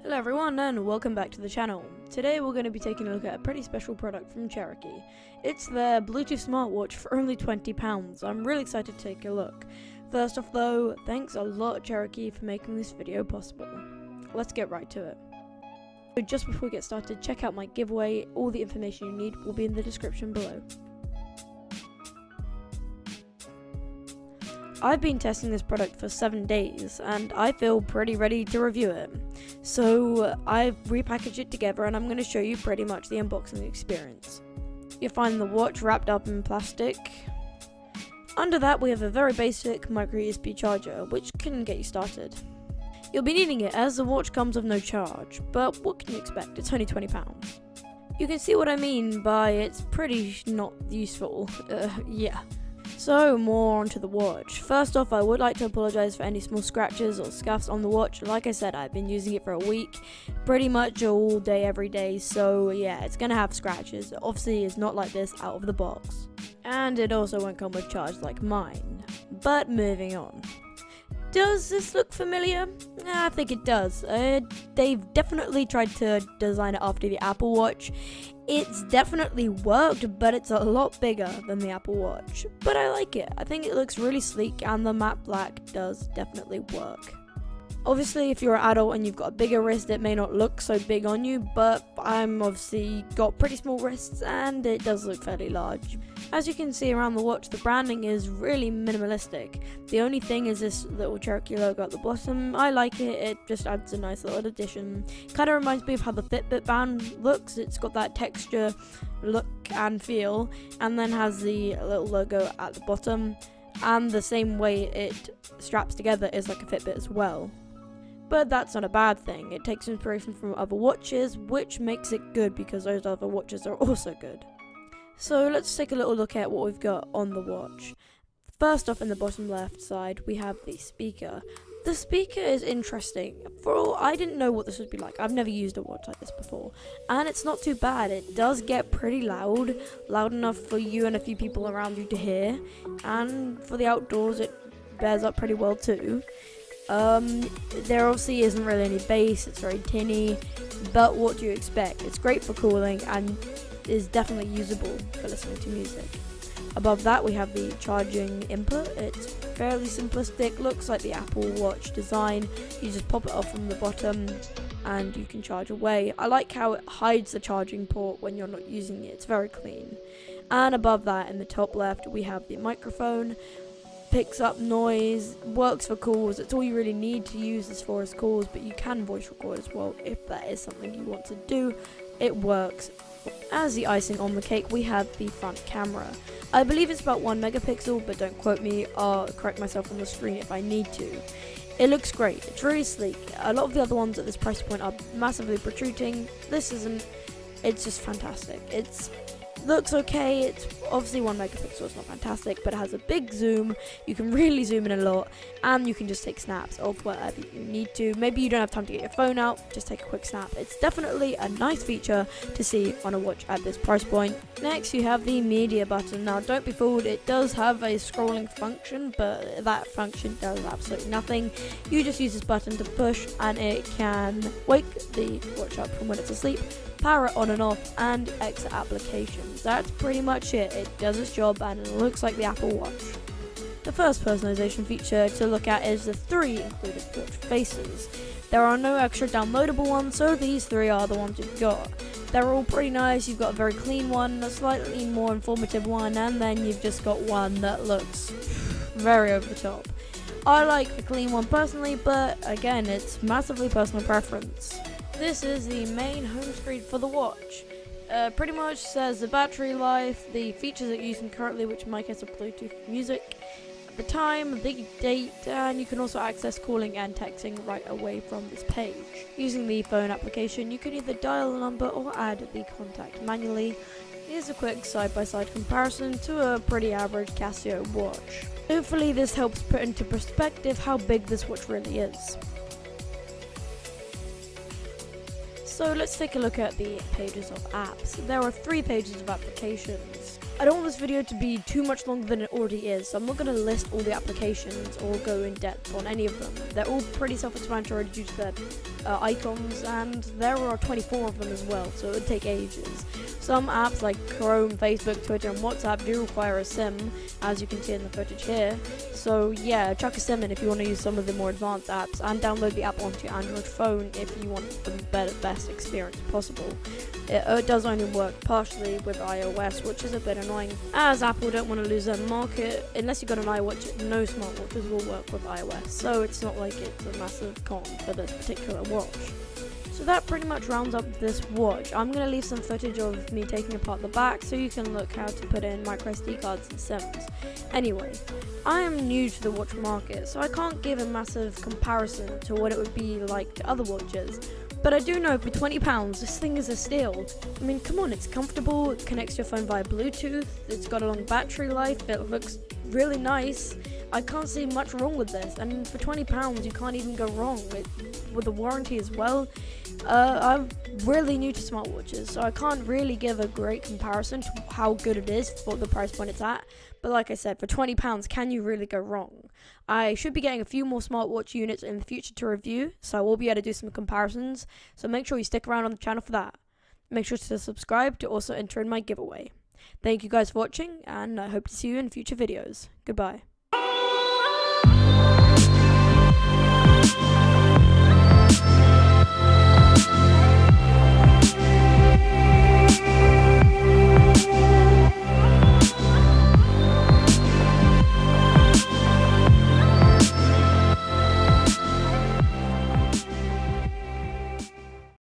Hello everyone and welcome back to the channel. Today we're going to be taking a look at a pretty special product from CHEREEKI. It's their Bluetooth smartwatch for only £20. I'm really excited to take a look. First off though, thanks a lot CHEREEKI for making this video possible. Let's get right to it. So just before we get started, check out my giveaway. All the information you need will be in the description below. I've been testing this product for 7 days and I feel pretty ready to review it. So I've repackaged it together and I'm going to show you pretty much the unboxing experience. You'll find the watch wrapped up in plastic. Under that we have a very basic micro USB charger which can get you started. You'll be needing it as the watch comes with no charge, but what can you expect, it's only £20. You can see what I mean by it's pretty not useful, yeah. So, more onto the watch. First off, I would like to apologise for any small scratches or scuffs on the watch. Like I said, I've been using it for a week, pretty much all day, every day, so yeah, it's gonna have scratches. Obviously, it's not like this out of the box. And it also won't come with charge like mine. But moving on. Does this look familiar? I think it does. They've definitely tried to design it after the Apple Watch. It's definitely worked, but it's a lot bigger than the Apple Watch. But I like it. I think it looks really sleek and the matte black does definitely work. Obviously, if you're an adult and you've got a bigger wrist, it may not look so big on you, but I'm obviously got pretty small wrists and it does look fairly large. As you can see around the watch, the branding is really minimalistic. The only thing is this little CHEREEKI logo at the bottom. I like it, it just adds a nice little addition. Kind of reminds me of how the Fitbit band looks. It's got that texture, look and feel, and then has the little logo at the bottom. And the same way it straps together is like a Fitbit as well. But that's not a bad thing. It takes inspiration from other watches, which makes it good because those other watches are also good. So let's take a little look at what we've got on the watch. First off, in the bottom left side, we have the speaker. The speaker is interesting. I didn't know what this would be like. I've never used a watch like this before. And it's not too bad. It does get pretty loud enough for you and a few people around you to hear. And for the outdoors, it bears up pretty well too. There obviously isn't really any bass, it's very tinny, but what do you expect? It's great for cooling and is definitely usable for listening to music. Above that we have the charging input. It's fairly simplistic, looks like the Apple Watch design. You just pop it off from the bottom and you can charge away. I like how it hides the charging port when you're not using it, it's very clean. And above that in the top left we have the microphone. Picks up noise, works for calls. It's all you really need to use this for is calls, but you can voice record as well if that is something you want to do. It works. As the icing on the cake, we have the front camera. I believe it's about 1 megapixel, but don't quote me. I'll correct myself on the screen if I need to. It looks great. It's really sleek. A lot of the other ones at this price point are massively protruding. This isn't. It's just fantastic. It's looks okay. It's obviously 1 megapixel, it's not fantastic, but it has a big zoom. You can really zoom in a lot, and you can just take snaps of whatever you need to. Maybe you don't have time to get your phone out, just take a quick snap. It's definitely a nice feature to see on a watch at this price point. Next you have the media button. Now don't be fooled, it does have a scrolling function, but that function does absolutely nothing. You just use this button to push and it can wake the watch up from when it's asleep, power it on and off, and exit applications. That's pretty much it. It does its job and it looks like the Apple Watch. The first personalization feature to look at is the 3 included watch faces. There are no extra downloadable ones, so these 3 are the ones you've got. They're all pretty nice. You've got a very clean one, a slightly more informative one, and then you've just got one that looks very over the top. I like the clean one personally, but again, it's massively personal preference. This is the main home screen for the watch. Pretty much says the battery life, the features that you're using currently, which in my case are Bluetooth music, the time, the date, and you can also access calling and texting right away from this page. Using the phone application, you can either dial a number or add the contact manually. Here's a quick side-by-side comparison to a pretty average Casio watch. Hopefully this helps put into perspective how big this watch really is. So let's take a look at the pages of apps. There are 3 pages of applications. I don't want this video to be too much longer than it already is, so I'm not going to list all the applications or go in depth on any of them. They're all pretty self-explanatory due to their icons, and there are 24 of them as well, so it would take ages. Some apps like Chrome, Facebook, Twitter, and WhatsApp do require a SIM, as you can see in the footage here. So yeah, chuck a SIM in if you want to use some of the more advanced apps, and download the app onto your Android phone if you want the best experience possible. It does only work partially with iOS, which is a bit annoying, as Apple don't want to lose their market. Unless you've got an iWatch, no smartwatches will work with iOS, so it's not like it's a massive con for this particular watch. So that pretty much rounds up this watch. I'm going to leave some footage of me taking apart the back so you can look how to put in microSD cards and SIMs. Anyway, I am new to the watch market, so I can't give a massive comparison to what it would be like to other watches. But I do know for £20, this thing is a steal. I mean, come on, it's comfortable, it connects to your phone via Bluetooth, it's got a long battery life, it looks really nice. I can't see much wrong with this, and for £20 you can't even go wrong with the warranty as well. I'm really new to smartwatches, so I can't really give a great comparison to how good it is for the price point it's at. But like I said, for £20, can you really go wrong? I should be getting a few more smartwatch units in the future to review, so I will be able to do some comparisons. So make sure you stick around on the channel for that. Make sure to subscribe to also enter in my giveaway. Thank you guys for watching, and I hope to see you in future videos. Goodbye.